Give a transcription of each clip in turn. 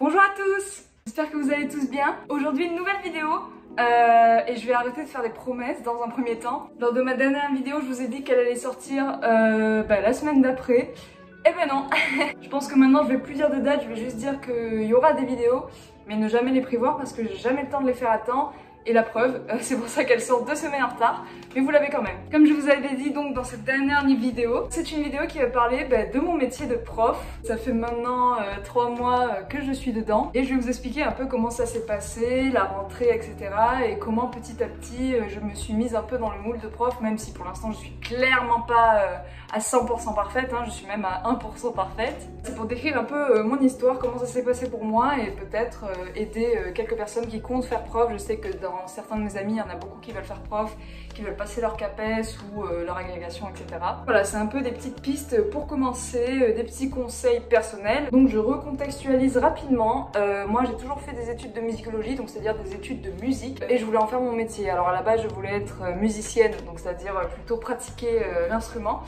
Bonjour à tous, j'espère que vous allez tous bien. Aujourd'hui une nouvelle vidéo et je vais arrêter de faire des promesses dans un premier temps. Lors de ma dernière vidéo je vous ai dit qu'elle allait sortir la semaine d'après. Eh ben non. Je pense que maintenant je vais plus dire de date, je vais juste dire qu'il y aura des vidéos, mais ne jamais les prévoir parce que j'ai jamais le temps de les faire à temps. Et la preuve, c'est pour ça qu'elle sort 2 semaines en retard, mais vous l'avez quand même. Comme je vous avais dit donc dans cette dernière vidéo, c'est une vidéo qui va parler de mon métier de prof. Ça fait maintenant 3 mois que je suis dedans et je vais vous expliquer un peu comment ça s'est passé, la rentrée, etc. et comment petit à petit je me suis mise un peu dans le moule de prof, même si pour l'instant je suis clairement pas à 100% parfaite, hein, je suis même à 1% parfaite. C'est pour décrire un peu mon histoire, comment ça s'est passé pour moi et peut-être aider quelques personnes qui comptent faire prof. Je sais que dans certains de mes amis, il y en a beaucoup qui veulent faire prof, qui veulent passer leur CAPES ou leur agrégation, etc. Voilà, c'est un peu des petites pistes pour commencer, des petits conseils personnels. Donc je recontextualise rapidement. Moi j'ai toujours fait des études de musicologie, donc c'est-à-dire des études de musique, et je voulais en faire mon métier. Alors à la base je voulais être musicienne, donc c'est-à-dire plutôt pratiquer l'instrument.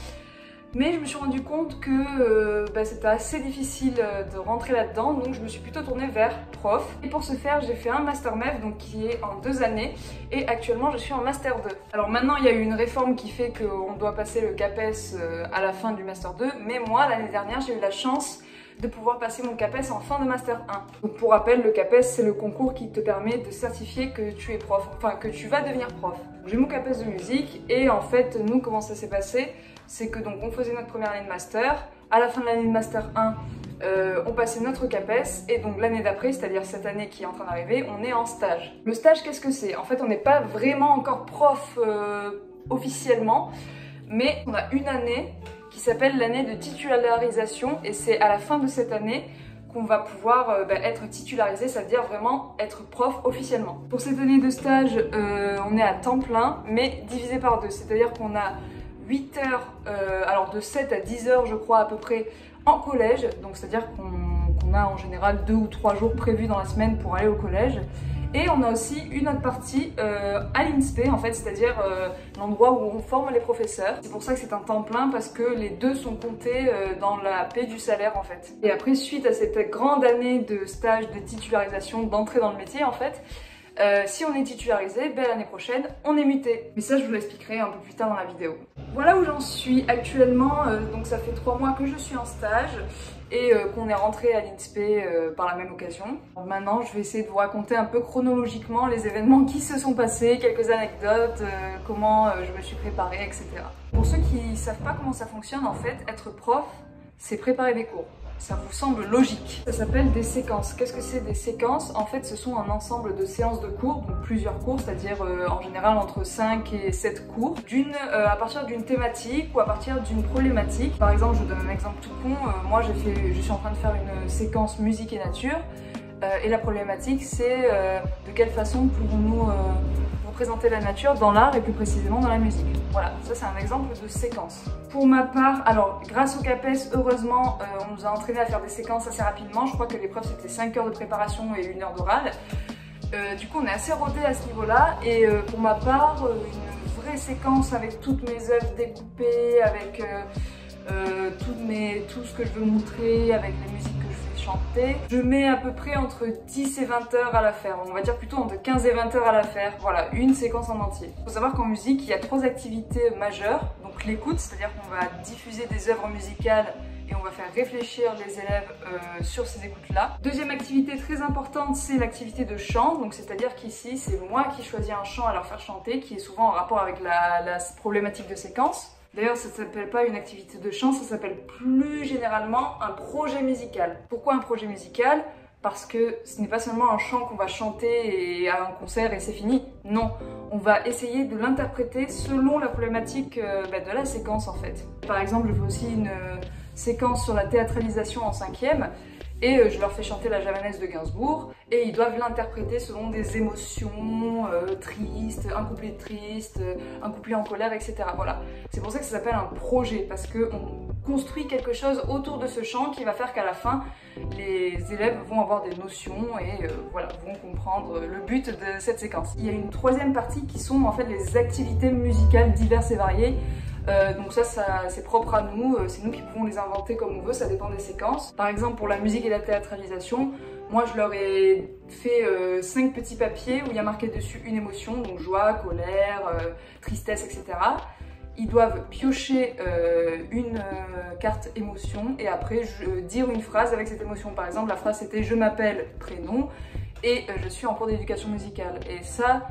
Mais je me suis rendu compte que c'était assez difficile de rentrer là-dedans, donc je me suis plutôt tournée vers prof. Et pour ce faire, j'ai fait un Master MEF, donc qui est en 2 années, et actuellement je suis en Master 2. Alors maintenant, il y a eu une réforme qui fait qu'on doit passer le CAPES à la fin du Master 2, mais moi, l'année dernière, j'ai eu la chance de pouvoir passer mon CAPES en fin de Master 1. Donc pour rappel, le CAPES, c'est le concours qui te permet de certifier que tu es prof, enfin que tu vas devenir prof. J'ai mon CAPES de musique, et en fait, nous, comment ça s'est passé ? C'est que donc on faisait notre première année de master, à la fin de l'année de master 1, on passait notre CAPES, et donc l'année d'après, c'est-à-dire cette année qui est en train d'arriver, on est en stage. Le stage, qu'est-ce que c'est? En fait, on n'est pas vraiment encore prof officiellement, mais on a une année qui s'appelle l'année de titularisation, et c'est à la fin de cette année qu'on va pouvoir être titularisé, c'est-à-dire vraiment être prof officiellement. Pour cette année de stage, on est à temps plein, mais divisé par 2, c'est-à-dire qu'on a 8 heures, alors de 7 à 10 heures je crois à peu près en collège, donc c'est à dire qu'on a en général 2 ou 3 jours prévus dans la semaine pour aller au collège, et on a aussi une autre partie à l'INSPE en fait, c'est à dire l'endroit où on forme les professeurs. C'est pour ça que c'est un temps plein, parce que les 2 sont comptés dans la paie du salaire en fait. Et après, suite à cette grande année de stage de titularisation, d'entrée dans le métier en fait, si on est titularisé, l'année prochaine, on est muté. Mais ça, je vous l'expliquerai un peu plus tard dans la vidéo. Voilà où j'en suis actuellement. Donc ça fait 3 mois que je suis en stage et qu'on est rentré à l'INSPE par la même occasion. Donc maintenant, je vais essayer de vous raconter un peu chronologiquement les événements qui se sont passés, quelques anecdotes, comment je me suis préparée, etc. Pour ceux qui ne savent pas comment ça fonctionne, en fait, être prof, c'est préparer des cours. Ça vous semble logique. Ça s'appelle des séquences. Qu'est-ce que c'est des séquences? En fait, ce sont un ensemble de séances de cours, donc plusieurs cours, c'est-à-dire en général entre 5 et 7 cours, à partir d'une thématique ou à partir d'une problématique. Par exemple, je vous donne un exemple tout con. Moi, je suis en train de faire une séquence musique et nature, et la problématique, c'est de quelle façon pouvons-nous représenter la nature dans l'art et plus précisément dans la musique. Voilà, ça c'est un exemple de séquence. Pour ma part, alors grâce au CAPES, heureusement, on nous a entraîné à faire des séquences assez rapidement. Je crois que l'épreuve c'était 5 heures de préparation et 1 heure d'oral. Du coup on est assez rodé à ce niveau-là, et pour ma part, une vraie séquence avec toutes mes œuvres découpées, avec tout ce que je veux montrer, avec les musiques que je fais chanter. Je mets à peu près entre 10 et 20 heures à la faire, on va dire plutôt entre 15 et 20 heures à la faire, voilà, une séquence en entier. Il faut savoir qu'en musique, il y a 3 activités majeures, donc l'écoute, c'est-à-dire qu'on va diffuser des œuvres musicales et on va faire réfléchir les élèves sur ces écoutes-là. Deuxième activité très importante, c'est l'activité de chant, donc c'est-à-dire qu'ici, c'est moi qui choisis un chant à leur faire chanter, qui est souvent en rapport avec la problématique de séquence. D'ailleurs, ça ne s'appelle pas une activité de chant, ça s'appelle plus généralement un projet musical. Pourquoi un projet musical? Parce que ce n'est pas seulement un chant qu'on va chanter et à un concert et c'est fini. Non, on va essayer de l'interpréter selon la problématique de la séquence en fait. Par exemple, je fais aussi une séquence sur la théâtralisation en 5e. Et je leur fais chanter la javanaise de Gainsbourg et ils doivent l'interpréter selon des émotions tristes, un couplet triste, un couplet en colère, etc. Voilà. C'est pour ça que ça s'appelle un projet, parce qu'on construit quelque chose autour de ce chant qui va faire qu'à la fin, les élèves vont avoir des notions et voilà, vont comprendre le but de cette séquence. Il y a une 3e partie qui sont en fait les activités musicales diverses et variées. Donc ça c'est propre à nous, c'est nous qui pouvons les inventer comme on veut, ça dépend des séquences. Par exemple pour la musique et la théâtralisation, moi je leur ai fait 5 petits papiers où il y a marqué dessus une émotion, donc joie, colère, tristesse, etc. Ils doivent piocher une carte émotion et après dire une phrase avec cette émotion. Par exemple, la phrase c'était je m'appelle prénom et je suis en cours d'éducation musicale. Et ça,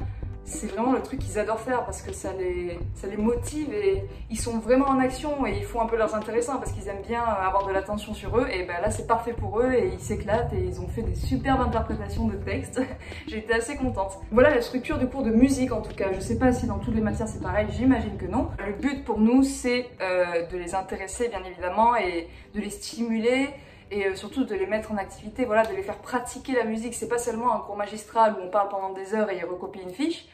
c'est vraiment le truc qu'ils adorent faire parce que ça les motive et ils sont vraiment en action et ils font un peu leurs intéressants parce qu'ils aiment bien avoir de l'attention sur eux. Et ben là, c'est parfait pour eux et ils s'éclatent et ils ont fait des superbes interprétations de textes. J'ai été assez contente. Voilà la structure du cours de musique en tout cas. Je sais pas si dans toutes les matières c'est pareil, j'imagine que non. Le but pour nous, c'est de les intéresser bien évidemment et de les stimuler. Et surtout de les mettre en activité, voilà, de les faire pratiquer la musique. C'est pas seulement un cours magistral où on parle pendant des heures et ils recopient une fiche,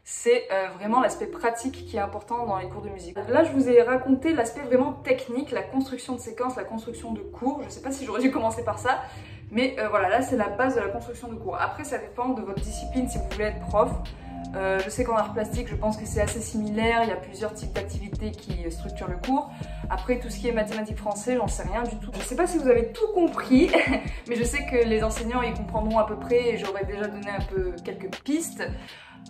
c'est vraiment l'aspect pratique qui est important dans les cours de musique. Là, je vous ai raconté l'aspect vraiment technique, la construction de séquences, la construction de cours. Je sais pas si j'aurais dû commencer par ça, mais voilà, là c'est la base de la construction de cours. Après, ça dépend de votre discipline si vous voulez être prof. Je sais qu'en art plastique, je pense que c'est assez similaire, il y a plusieurs types d'activités qui structurent le cours. Après, tout ce qui est mathématiques français, j'en sais rien du tout. Je sais pas si vous avez tout compris, mais je sais que les enseignants y comprendront à peu près et j'aurais déjà donné un peu quelques pistes.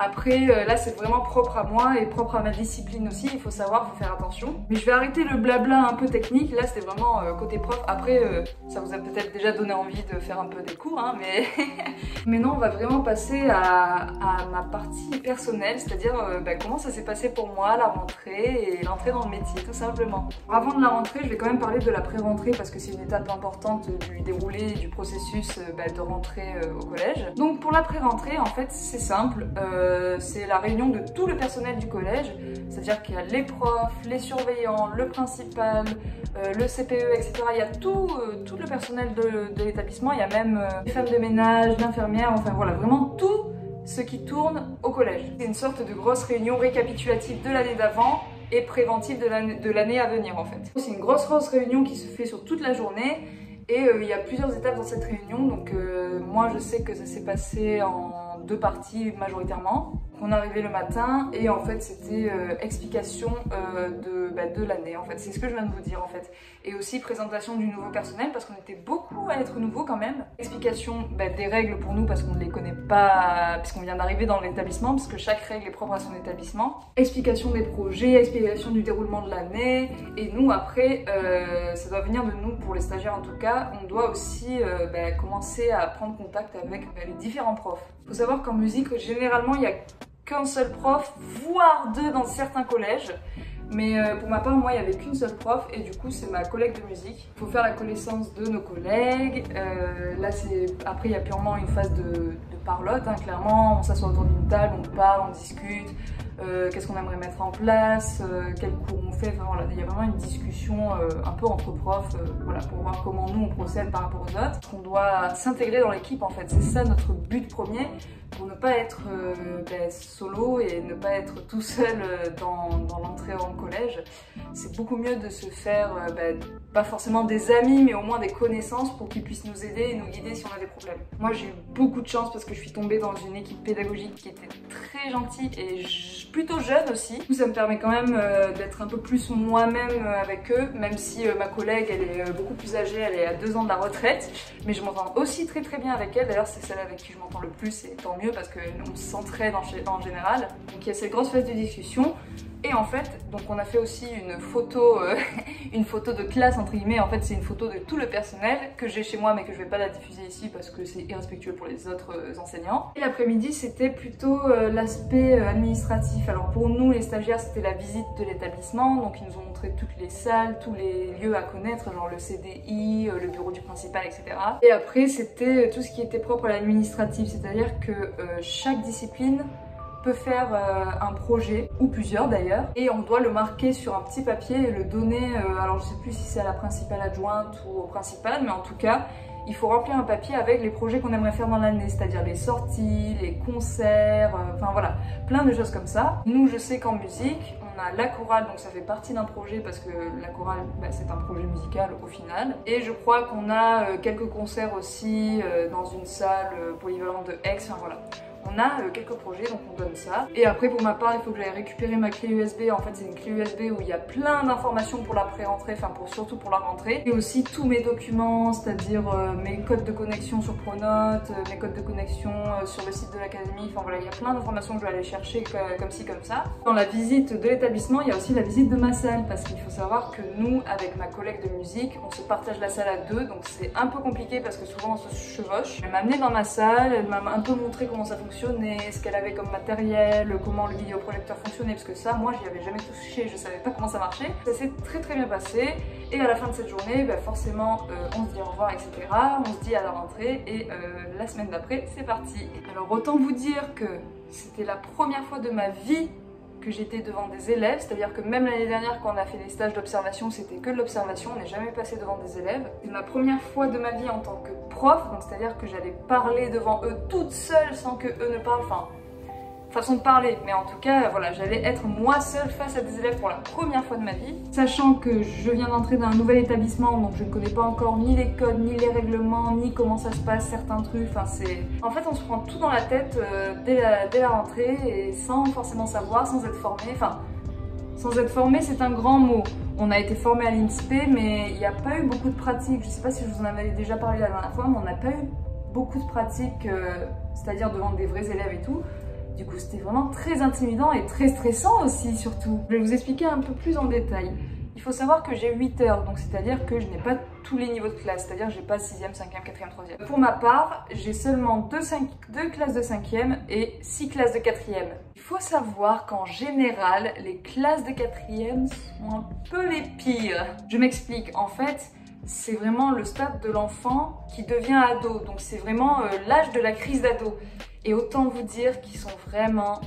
Après, là, c'est vraiment propre à moi et propre à ma discipline aussi, il faut savoir, il faut faire attention. Mais je vais arrêter le blabla un peu technique, là, c'était vraiment côté prof. Après, ça vous a peut-être déjà donné envie de faire un peu des cours, hein, mais... mais non, on va vraiment passer à ma partie personnelle, c'est-à-dire comment ça s'est passé pour moi, la rentrée et l'entrée dans le métier, tout simplement. Avant de la rentrée, je vais quand même parler de la pré-rentrée parce que c'est une étape importante du déroulé et du processus de rentrée au collège. Donc pour la pré-rentrée, en fait, c'est simple. C'est la réunion de tout le personnel du collège, c'est-à-dire qu'il y a les profs, les surveillants, le principal, le CPE, etc. Il y a tout le personnel de l'établissement, il y a même les femmes de ménage, l'infirmière, enfin voilà, vraiment tout ce qui tourne au collège. C'est une sorte de grosse réunion récapitulative de l'année d'avant et préventive de l'année à venir en fait. C'est une grosse réunion qui se fait sur toute la journée et il y a plusieurs étapes dans cette réunion, donc moi je sais que ça s'est passé en 2 parties majoritairement. On arrivait le matin et en fait c'était explication de l'année en fait, c'est ce que je viens de vous dire en fait. Et aussi présentation du nouveau personnel parce qu'on était beaucoup à être nouveau quand même. Explication des règles pour nous parce qu'on ne les connaît pas, puisqu'on vient d'arriver dans l'établissement, parce que chaque règle est propre à son établissement. Explication des projets, explication du déroulement de l'année. Et nous après, ça doit venir de nous pour les stagiaires en tout cas, on doit aussi commencer à prendre contact avec les différents profs. Il faut savoir qu'en musique, généralement il y a qu'un seul prof, voire 2 dans certains collèges. Mais pour ma part, moi, il n'y avait qu'une seule prof et du coup, c'est ma collègue de musique. Il faut faire la connaissance de nos collègues. Là, après, il y a purement une phase de parlotte, hein, clairement. On s'assoit autour d'une table, on parle, on discute. Qu'est-ce qu'on aimerait mettre en place, quel cours on fait, enfin voilà, il y a vraiment une discussion un peu entre profs, voilà, pour voir comment nous on procède par rapport aux autres. On doit s'intégrer dans l'équipe en fait, c'est ça notre but premier, pour ne pas être solo et ne pas être tout seul dans l'entrée en collège. C'est beaucoup mieux de se faire, pas forcément des amis, mais au moins des connaissances pour qu'ils puissent nous aider et nous guider si on a des problèmes. Moi j'ai eu beaucoup de chance parce que je suis tombée dans une équipe pédagogique qui était très gentille et plutôt jeune aussi. Ça me permet quand même d'être un peu plus moi-même avec eux, même si ma collègue elle est beaucoup plus âgée, elle est à 2 ans de la retraite, mais je m'entends aussi très bien avec elle. D'ailleurs c'est celle avec qui je m'entends le plus et tant mieux parce qu'on s'entraide en général. Donc il y a cette grosse phase de discussion. Et en fait, donc on a fait aussi une photo de classe entre guillemets. En fait, c'est une photo de tout le personnel que j'ai chez moi, mais que je vais pas la diffuser ici parce que c'est irrespectueux pour les autres enseignants. Et l'après-midi, c'était plutôt l'aspect administratif. Alors pour nous, les stagiaires, c'était la visite de l'établissement. Donc ils nous ont montré toutes les salles, tous les lieux à connaître, genre le CDI, le bureau du principal, etc. Et après, c'était tout ce qui était propre à l'administratif, c'est-à-dire que chaque discipline peut faire un projet, ou plusieurs d'ailleurs, et on doit le marquer sur un petit papier et le donner, alors je sais plus si c'est à la principale adjointe ou au principal, mais en tout cas, il faut remplir un papier avec les projets qu'on aimerait faire dans l'année, c'est-à-dire les sorties, les concerts, enfin voilà, plein de choses comme ça. Nous, je sais qu'en musique, on a la chorale, donc ça fait partie d'un projet parce que la chorale, c'est un projet musical au final. Et je crois qu'on a quelques concerts aussi dans une salle polyvalente de Aix, enfin voilà. on a quelques projets, donc on donne ça. Et après pour ma part, il faut que j'aille récupérer ma clé USB. En fait c'est une clé USB où il y a plein d'informations pour la pré-rentrée, enfin surtout pour la rentrée. Et aussi tous mes documents, c'est-à-dire mes codes de connexion sur Pronote, mes codes de connexion sur le site de l'académie. Enfin voilà, il y a plein d'informations que je vais aller chercher comme ci comme ça. Dans la visite de l'établissement, il y a aussi la visite de ma salle, parce qu'il faut savoir que nous, avec ma collègue de musique, on se partage la salle à deux, donc c'est un peu compliqué parce que souvent on se chevauche. Elle m'a amenée dans ma salle, elle m'a un peu montré comment ça fonctionnait, ce qu'elle avait comme matériel, comment le vidéoprojecteur fonctionnait, parce que ça, moi, j'y avais jamais touché, je savais pas comment ça marchait. Ça s'est très bien passé, et à la fin de cette journée, bah, forcément, on se dit au revoir, etc. On se dit à la rentrée, et la semaine d'après, c'est parti. Alors autant vous dire que c'était la première fois de ma vie que j'étais devant des élèves, c'est-à-dire que même l'année dernière quand on a fait des stages d'observation, c'était que de l'observation, on n'est jamais passé devant des élèves. C'est ma première fois de ma vie en tant que prof, donc c'est-à-dire que j'allais parler devant eux toute seule sans que eux ne parlent, enfin façon de parler, mais en tout cas voilà, j'allais être moi seule face à des élèves pour la première fois de ma vie, sachant que je viens d'entrer dans un nouvel établissement, donc je ne connais pas encore ni les codes, ni les règlements, ni comment ça se passe, certains trucs, enfin c'est... En fait on se prend tout dans la tête dès la rentrée, et sans forcément savoir, sans être formé, enfin... Sans être formé, c'est un grand mot. On a été formé à l'INSPE, mais il n'y a pas eu beaucoup de pratiques. Je ne sais pas si je vous en avais déjà parlé la dernière fois, mais on n'a pas eu beaucoup de pratiques, c'est-à-dire devant des vrais élèves et tout. Du coup, c'était vraiment très intimidant et très stressant aussi, surtout. Je vais vous expliquer un peu plus en détail. Il faut savoir que j'ai 8 heures, donc c'est-à-dire que je n'ai pas tous les niveaux de classe, c'est-à-dire que j'ai pas 6e, 5e, 4e, 3e. Pour ma part, j'ai seulement 2 classes de 5e et 6 classes de 4e. Il faut savoir qu'en général, les classes de 4e sont un peu les pires. Je m'explique, en fait, c'est vraiment le stade de l'enfant qui devient ado, donc c'est vraiment l'âge de la crise d'ado. Et autant vous dire qu'ils sont vraiment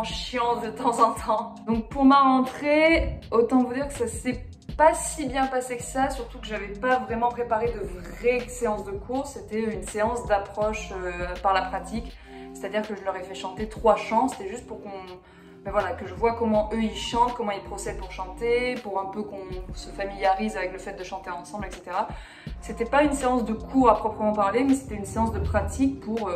chiants de temps en temps. Donc pour ma rentrée, autant vous dire que ça s'est pas si bien passé que ça, surtout que j'avais pas vraiment préparé de vraies séances de cours. C'était une séance d'approche par la pratique. C'est-à-dire que je leur ai fait chanter 3 chants, c'était juste pour que je vois comment eux ils chantent, comment ils procèdent pour chanter, pour un peu qu'on se familiarise avec le fait de chanter ensemble, etc. C'était pas une séance de cours à proprement parler, mais c'était une séance de pratique pour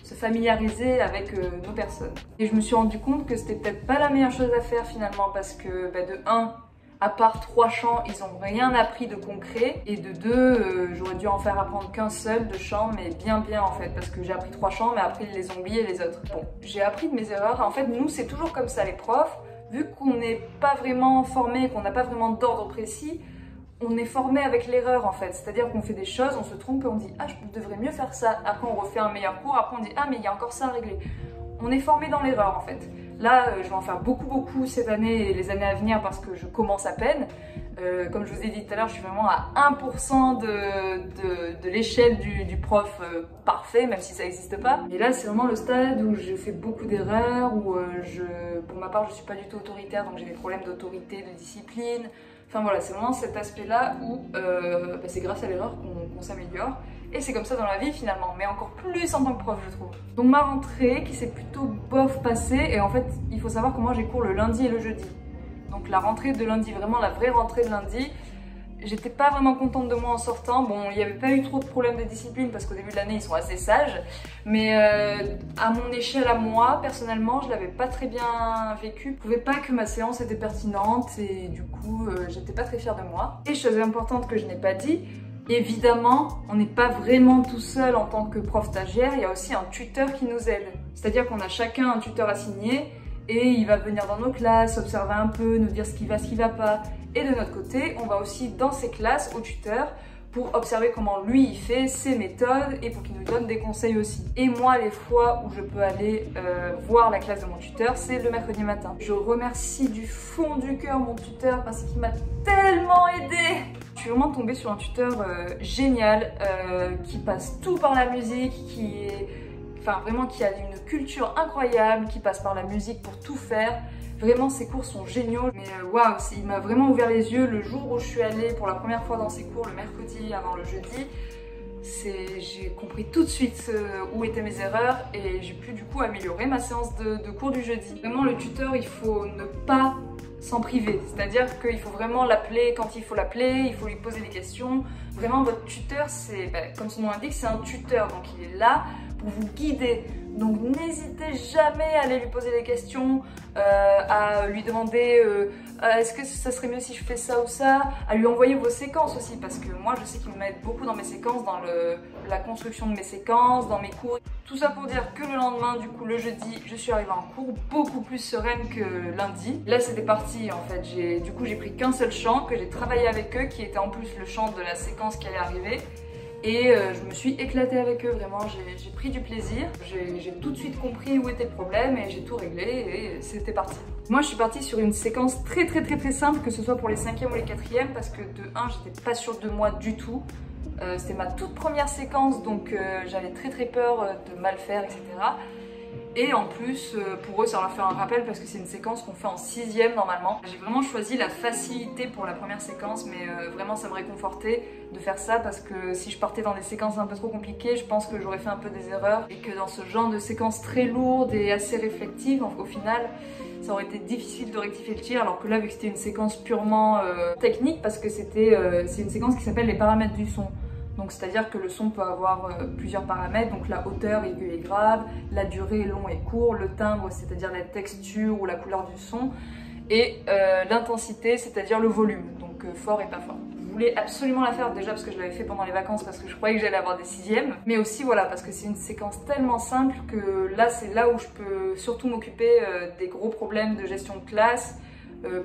se familiariser avec nos personnes. Et je me suis rendu compte que c'était peut-être pas la meilleure chose à faire finalement, parce que de 1, à part 3 chants, ils ont rien appris de concret, et de 2, j'aurais dû en faire apprendre qu'un seul de chant, mais bien en fait, parce que j'ai appris 3 chants, mais après ils les ont oubliés les autres. Bon, j'ai appris de mes erreurs. En fait, nous c'est toujours comme ça les profs, vu qu'on n'est pas vraiment formé, qu'on n'a pas vraiment d'ordre précis, on est formé avec l'erreur en fait, c'est-à-dire qu'on fait des choses, on se trompe et on dit ah je devrais mieux faire ça, après on refait un meilleur cours, après on dit ah mais il y a encore ça à régler. On est formé dans l'erreur en fait. Là je vais en faire beaucoup cette année et les années à venir parce que je commence à peine. Comme je vous ai dit tout à l'heure, je suis vraiment à 1% de l'échelle du prof parfait, même si ça n'existe pas. Et là c'est vraiment le stade où je fais beaucoup d'erreurs, où pour ma part je suis pas du tout autoritaire, donc j'ai des problèmes d'autorité, de discipline. Enfin voilà, c'est vraiment cet aspect-là où c'est grâce à l'erreur qu'on s'améliore. Et c'est comme ça dans la vie finalement, mais encore plus en tant que prof je trouve. Donc ma rentrée qui s'est plutôt bof passée, et en fait il faut savoir que moi j'ai cours le lundi et le jeudi. Donc la rentrée de lundi, vraiment la vraie rentrée de lundi, j'étais pas vraiment contente de moi en sortant. Bon, il n'y avait pas eu trop de problèmes de discipline parce qu'au début de l'année ils sont assez sages, mais à mon échelle à moi, personnellement, je l'avais pas très bien vécu. Je trouvais pas que ma séance était pertinente et du coup j'étais pas très fière de moi. Et chose importante que je n'ai pas dit, évidemment, on n'est pas vraiment tout seul en tant que prof stagiaire, il y a aussi un tuteur qui nous aide. C'est-à-dire qu'on a chacun un tuteur assigné et il va venir dans nos classes, observer un peu, nous dire ce qui va pas. Et de notre côté, on va aussi dans ses classes au tuteur pour observer comment lui il fait, ses méthodes et pour qu'il nous donne des conseils aussi. Et moi, les fois où je peux aller voir la classe de mon tuteur, c'est le mercredi matin. Je remercie du fond du cœur mon tuteur parce qu'il m'a tellement aidée. Je suis vraiment tombée sur un tuteur génial qui passe tout par la musique, qui a une culture incroyable, qui passe par la musique pour tout faire. Vraiment, ses cours sont géniaux. Mais waouh, il m'a vraiment ouvert les yeux le jour où je suis allée pour la première fois dans ses cours, le mercredi avant le jeudi. J'ai compris tout de suite où étaient mes erreurs et j'ai pu du coup améliorer ma séance de cours du jeudi. Vraiment, le tuteur, il faut ne pas s'en priver. C'est-à-dire qu'il faut vraiment l'appeler quand il faut l'appeler, il faut lui poser des questions. Vraiment, votre tuteur, comme son nom l'indique, c'est un tuteur. Donc il est là pour vous guider. Donc n'hésitez jamais à aller lui poser des questions, à lui demander est-ce que ça serait mieux si je fais ça ou ça, à lui envoyer vos séquences aussi, parce que moi je sais qu'il m'aide beaucoup dans mes séquences, dans la construction de mes séquences, dans mes cours. Tout ça pour dire que le lendemain, du coup le jeudi, je suis arrivée en cours beaucoup plus sereine que lundi. Là c'était parti en fait, du coup j'ai pris qu'un seul chant que j'ai travaillé avec eux, qui était en plus le chant de la séquence qui allait arriver. Et je me suis éclatée avec eux, vraiment, j'ai pris du plaisir. J'ai tout de suite compris où était le problème et j'ai tout réglé et c'était parti. Moi je suis partie sur une séquence très simple, que ce soit pour les 5e ou les 4e, parce que de 1 j'étais pas sûre de moi du tout. C'était ma toute première séquence, donc j'avais très peur de mal faire, etc. Et en plus, pour eux, ça leur fait un rappel parce que c'est une séquence qu'on fait en 6e normalement. J'ai vraiment choisi la facilité pour la première séquence, mais vraiment ça me réconfortait de faire ça parce que si je partais dans des séquences un peu trop compliquées, je pense que j'aurais fait un peu des erreurs et que dans ce genre de séquences très lourdes et assez réflexives, au final, ça aurait été difficile de rectifier le tir, alors que là, vu que c'était une séquence purement technique, parce que c'est une séquence qui s'appelle les paramètres du son. Donc c'est-à-dire que le son peut avoir plusieurs paramètres, donc la hauteur aiguë et grave, la durée long et court, le timbre, c'est-à-dire la texture ou la couleur du son, et l'intensité, c'est-à-dire le volume, donc fort et pas fort. Je voulais absolument la faire déjà parce que je l'avais fait pendant les vacances, parce que je croyais que j'allais avoir des 6e, mais aussi voilà, parce que c'est une séquence tellement simple que là c'est là où je peux surtout m'occuper des gros problèmes de gestion de classe,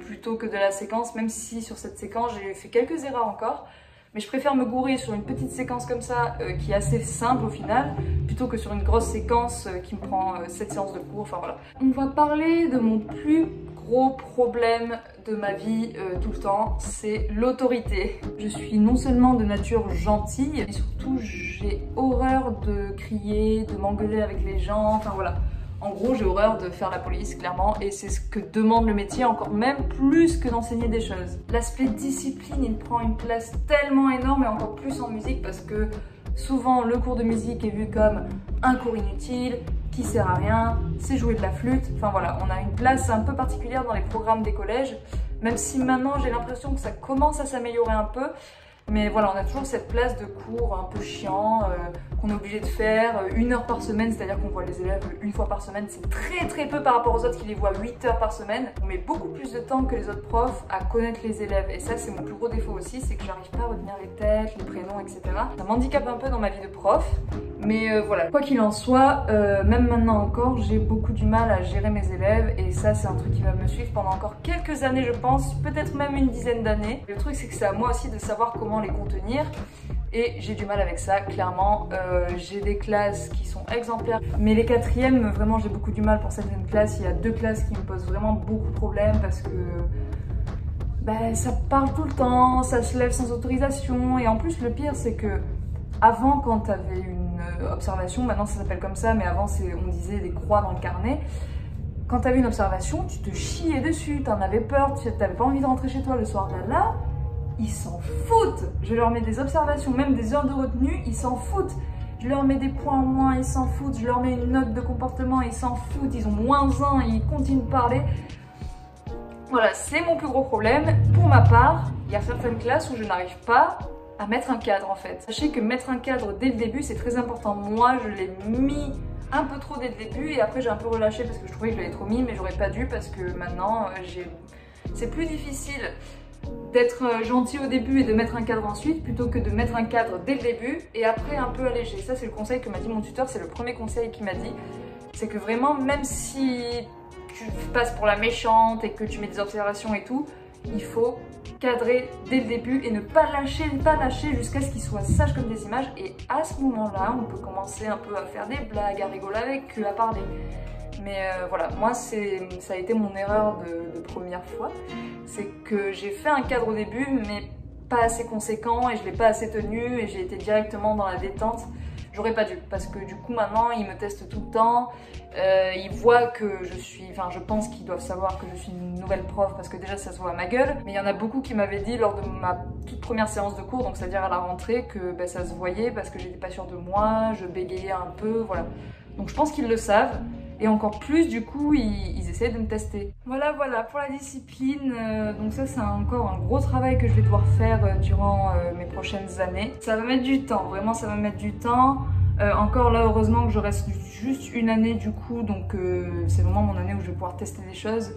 plutôt que de la séquence, même si sur cette séquence j'ai fait quelques erreurs encore. Mais je préfère me gourer sur une petite séquence comme ça, qui est assez simple au final, plutôt que sur une grosse séquence qui me prend 7 séances de cours, enfin voilà. On va parler de mon plus gros problème de ma vie tout le temps, c'est l'autorité. Je suis non seulement de nature gentille, mais surtout j'ai horreur de crier, de m'engueuler avec les gens, enfin voilà. En gros, j'ai horreur de faire la police, clairement, et c'est ce que demande le métier, encore même plus que d'enseigner des choses. L'aspect discipline, il prend une place tellement énorme, et encore plus en musique, parce que souvent, le cours de musique est vu comme un cours inutile, qui sert à rien, c'est jouer de la flûte, enfin voilà, on a une place un peu particulière dans les programmes des collèges, même si maintenant j'ai l'impression que ça commence à s'améliorer un peu. Mais voilà, on a toujours cette place de cours un peu chiant qu'on est obligé de faire 1 heure par semaine, c'est-à-dire qu'on voit les élèves 1 fois par semaine. C'est très peu par rapport aux autres qui les voient 8 heures par semaine. On met beaucoup plus de temps que les autres profs à connaître les élèves. Et ça, c'est mon plus gros défaut aussi, c'est que j'arrive pas à retenir les têtes, les prénoms, etc. Ça m'handicape un peu dans ma vie de prof. Mais voilà, quoi qu'il en soit, même maintenant encore, j'ai beaucoup du mal à gérer mes élèves. Et ça, c'est un truc qui va me suivre pendant encore quelques années, je pense, peut-être même une dizaine d'années. Le truc, c'est que c'est à moi aussi de savoir comment les contenir. Et j'ai du mal avec ça, clairement. J'ai des classes qui sont exemplaires, mais les 4e, vraiment j'ai beaucoup du mal pour certaines classes. Il y a 2 classes qui me posent vraiment beaucoup de problèmes parce que ça parle tout le temps, ça se lève sans autorisation. Et en plus, le pire, c'est que avant, quand tu avais une observation, maintenant ça s'appelle comme ça, mais avant on disait des croix dans le carnet. Quand tu avais une observation, tu te chiais dessus, tu en avais peur, tu n'avais pas envie de rentrer chez toi le soir. Là, ils s'en foutent. Je leur mets des observations, même des heures de retenue, ils s'en foutent. Je leur mets des points en moins, ils s'en foutent. Je leur mets une note de comportement, ils s'en foutent. Ils ont -1, ils continuent de parler. Voilà, c'est mon plus gros problème. Pour ma part, il y a certaines classes où je n'arrive pas à mettre un cadre en fait. Sachez que mettre un cadre dès le début, c'est très important. Moi, je l'ai mis un peu trop dès le début et après j'ai un peu relâché parce que je trouvais que je l'avais trop mis, mais j'aurais pas dû parce que maintenant, c'est plus difficile d'être gentil au début et de mettre un cadre ensuite plutôt que de mettre un cadre dès le début et après un peu allégé. Ça, c'est le conseil que m'a dit mon tuteur, c'est le premier conseil qu'il m'a dit. C'est que vraiment, même si tu passes pour la méchante et que tu mets des observations et tout, il faut cadrer dès le début et ne pas lâcher jusqu'à ce qu'ils soient sages comme des images. Et à ce moment-là, on peut commencer un peu à faire des blagues, à rigoler avec eux, à parler. Mais voilà, moi ça a été mon erreur de première fois. C'est que j'ai fait un cadre au début, mais pas assez conséquent et je l'ai pas assez tenu et j'ai été directement dans la détente. J'aurais pas dû, parce que du coup maintenant ils me testent tout le temps, ils voient que je pense qu'ils doivent savoir que je suis une nouvelle prof parce que déjà ça se voit à ma gueule, mais il y en a beaucoup qui m'avaient dit lors de ma toute première séance de cours, donc c'est-à-dire à la rentrée, que ça se voyait parce que j'étais pas sûre de moi, je bégayais un peu, voilà. Donc je pense qu'ils le savent. Et encore plus, du coup, ils essaient de me tester. Voilà pour la discipline. Donc ça, c'est encore un gros travail que je vais devoir faire durant mes prochaines années. Ça va mettre du temps, vraiment ça va mettre du temps. Encore là, heureusement que je reste juste une année du coup, donc c'est vraiment mon année où je vais pouvoir tester des choses.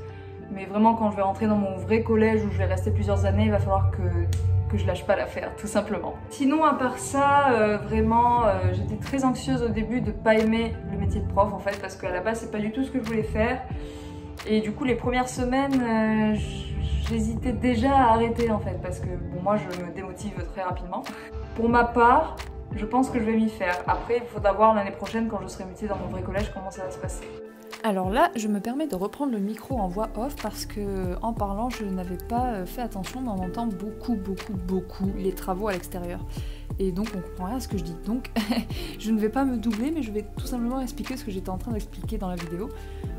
Mais vraiment, quand je vais rentrer dans mon vrai collège où je vais rester plusieurs années, il va falloir que je lâche pas l'affaire, tout simplement. Sinon, à part ça, vraiment, j'étais très anxieuse au début de pas aimer le métier de prof en fait, parce qu'à la base, c'est pas du tout ce que je voulais faire. Et du coup, les premières semaines, j'hésitais déjà à arrêter en fait, parce que bon, moi, je me démotive très rapidement. Pour ma part, je pense que je vais m'y faire. Après, il faudra voir l'année prochaine, quand je serai mutée dans mon vrai collège, comment ça va se passer. Alors là, je me permets de reprendre le micro en voix off parce que en parlant, je n'avais pas fait attention, mais on entend beaucoup les travaux à l'extérieur. Et donc on comprend rien à ce que je dis. Donc je ne vais pas me doubler, mais je vais tout simplement expliquer ce que j'étais en train d'expliquer dans la vidéo.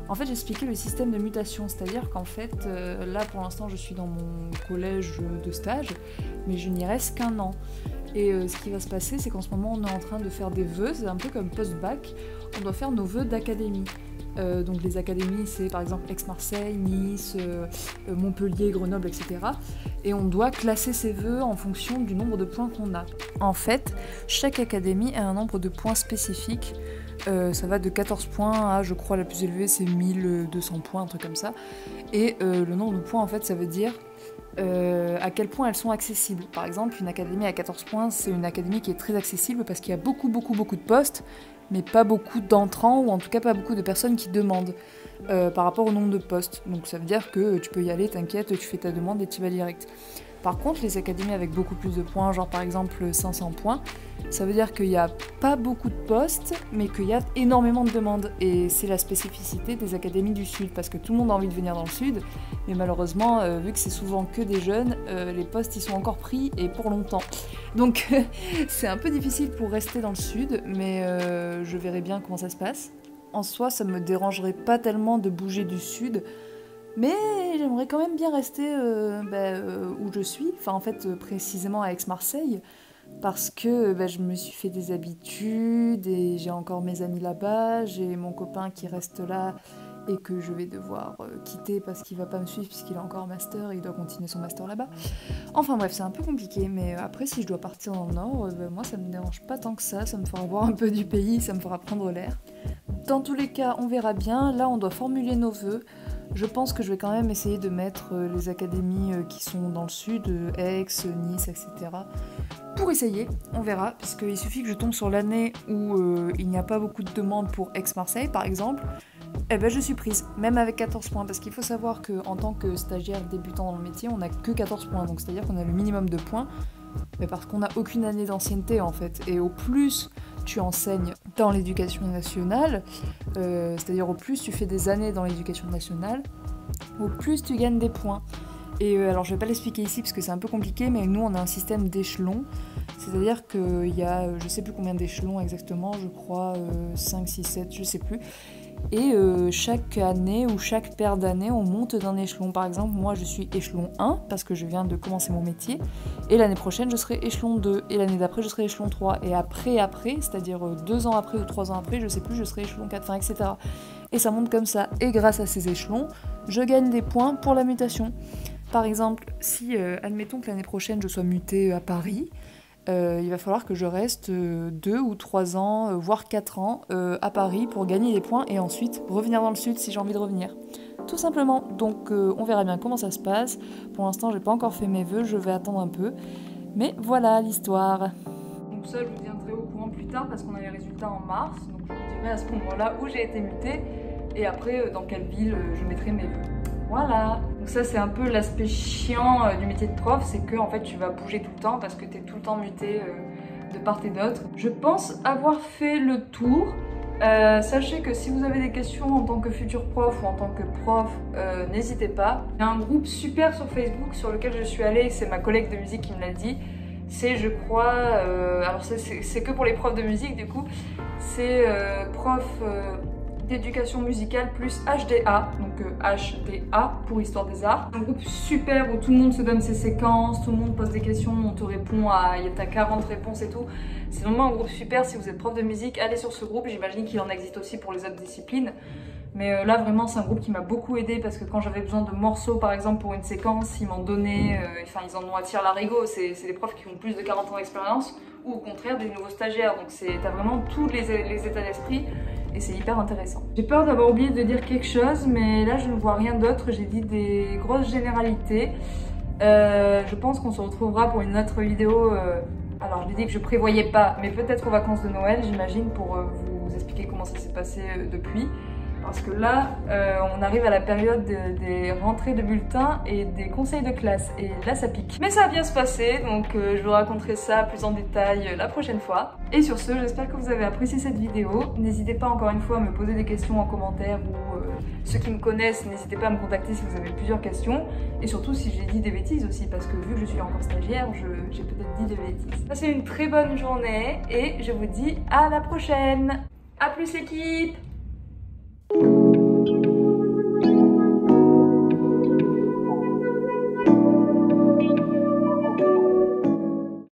En fait, j'expliquais le système de mutation, c'est-à-dire qu'en fait, là pour l'instant, je suis dans mon collège de stage, mais je n'y reste qu'un an. Et ce qui va se passer, c'est qu'en ce moment, on est en train de faire des vœux, c'est un peu comme post-bac, on doit faire nos vœux d'académie. Donc les académies, c'est par exemple Aix-Marseille, Nice, Montpellier, Grenoble, etc. Et on doit classer ses vœux en fonction du nombre de points qu'on a. En fait, chaque académie a un nombre de points spécifique. Ça va de 14 points à, je crois, la plus élevée, c'est 1200 points, un truc comme ça. Et le nombre de points, en fait, ça veut dire à quel point elles sont accessibles. Par exemple, une académie à 14 points, c'est une académie qui est très accessible parce qu'il y a beaucoup de postes, mais pas beaucoup d'entrants, ou en tout cas pas beaucoup de personnes qui demandent par rapport au nombre de postes. Donc ça veut dire que tu peux y aller, t'inquiète, tu fais ta demande et tu vas direct. Par contre, les académies avec beaucoup plus de points, genre par exemple 500 points, ça veut dire qu'il n'y a pas beaucoup de postes, mais qu'il y a énormément de demandes. Et c'est la spécificité des académies du Sud, parce que tout le monde a envie de venir dans le Sud, mais malheureusement, vu que c'est souvent que des jeunes, les postes ils sont encore pris et pour longtemps. Donc c'est un peu difficile pour rester dans le Sud, mais je verrai bien comment ça se passe. En soi, ça me dérangerait pas tellement de bouger du Sud, mais j'aimerais quand même bien rester où je suis, enfin en fait précisément à Aix-Marseille, parce que je me suis fait des habitudes et j'ai encore mes amis là-bas, j'ai mon copain qui reste là et que je vais devoir quitter parce qu'il va pas me suivre puisqu'il a encore un master et il doit continuer son master là-bas. Enfin bref, c'est un peu compliqué, mais après si je dois partir dans le Nord, moi ça me dérange pas tant que ça me fera voir un peu du pays, ça me fera prendre l'air. Dans tous les cas, on verra bien, là on doit formuler nos vœux. Je pense que je vais quand même essayer de mettre les académies qui sont dans le sud, Aix, Nice, etc. Pour essayer, on verra, parce qu'il suffit que je tombe sur l'année où il n'y a pas beaucoup de demandes pour Aix-Marseille par exemple, je suis prise, même avec 14 points, parce qu'il faut savoir qu'en tant que stagiaire débutant dans le métier, on n'a que 14 points, donc c'est-à-dire qu'on a le minimum de points, mais parce qu'on n'a aucune année d'ancienneté en fait, et au plus tu enseignes dans l'éducation nationale, c'est-à-dire au plus tu fais des années dans l'éducation nationale, au plus tu gagnes des points. Et alors je vais pas l'expliquer ici parce que c'est un peu compliqué, mais nous on a un système d'échelons, c'est-à-dire qu'il y a je sais plus combien d'échelons exactement, je crois 5, 6, 7, je sais plus. Et chaque année ou chaque paire d'années, on monte d'un échelon. Par exemple, moi je suis échelon 1 parce que je viens de commencer mon métier. Et l'année prochaine, je serai échelon 2. Et l'année d'après, je serai échelon 3. Et après, c'est-à-dire 2 ans après ou 3 ans après, je sais plus, je serai échelon 4, enfin, etc. Et ça monte comme ça. Et grâce à ces échelons, je gagne des points pour la mutation. Par exemple, si, admettons que l'année prochaine, je sois mutée à Paris, il va falloir que je reste 2 ou 3 ans, voire 4 ans à Paris pour gagner des points et ensuite revenir dans le sud si j'ai envie de revenir. Tout simplement, donc on verra bien comment ça se passe. Pour l'instant, j'ai pas encore fait mes vœux, je vais attendre un peu. Mais voilà l'histoire. Donc ça, je vous tiendrai au courant plus tard parce qu'on a les résultats en mars. Donc je vous dirai à ce moment-là où j'ai été mutée et après dans quelle ville je mettrai mes vœux. Voilà. Donc ça c'est un peu l'aspect chiant du métier de prof, c'est que en fait tu vas bouger tout le temps parce que tu es tout le temps muté de part et d'autre. Je pense avoir fait le tour. Sachez que si vous avez des questions en tant que futur prof ou en tant que prof, n'hésitez pas. Il y a un groupe super sur Facebook sur lequel je suis allée, c'est ma collègue de musique qui me l'a dit. C'est je crois, alors c'est que pour les profs de musique du coup, c'est prof d'éducation musicale plus HDA, donc HDA pour Histoire des Arts. Un groupe super où tout le monde se donne ses séquences, tout le monde pose des questions, on te répond à, il y a 40 réponses et tout. C'est vraiment un groupe super, si vous êtes prof de musique, allez sur ce groupe, j'imagine qu'il en existe aussi pour les autres disciplines. Mais là vraiment c'est un groupe qui m'a beaucoup aidé parce que quand j'avais besoin de morceaux par exemple pour une séquence, ils m'en donnaient, enfin ils en ont à tire-larigot, c'est des profs qui ont plus de 40 ans d'expérience ou au contraire des nouveaux stagiaires, donc t'as vraiment tous les états d'esprit et c'est hyper intéressant. J'ai peur d'avoir oublié de dire quelque chose mais là je ne vois rien d'autre, j'ai dit des grosses généralités. Je pense qu'on se retrouvera pour une autre vidéo, alors je l'ai dit que je prévoyais pas, mais peut-être aux vacances de Noël j'imagine pour vous expliquer comment ça s'est passé depuis. Parce que là, on arrive à la période des rentrées de bulletins et des conseils de classe. Et là, ça pique. Mais ça va bien se passer, donc je vous raconterai ça plus en détail la prochaine fois. Et sur ce, j'espère que vous avez apprécié cette vidéo. N'hésitez pas encore une fois à me poser des questions en commentaire ou ceux qui me connaissent, n'hésitez pas à me contacter si vous avez plusieurs questions. Et surtout si j'ai dit des bêtises aussi, parce que vu que je suis encore stagiaire, j'ai peut-être dit des bêtises. Passez une très bonne journée et je vous dis à la prochaine. A plus l'équipe!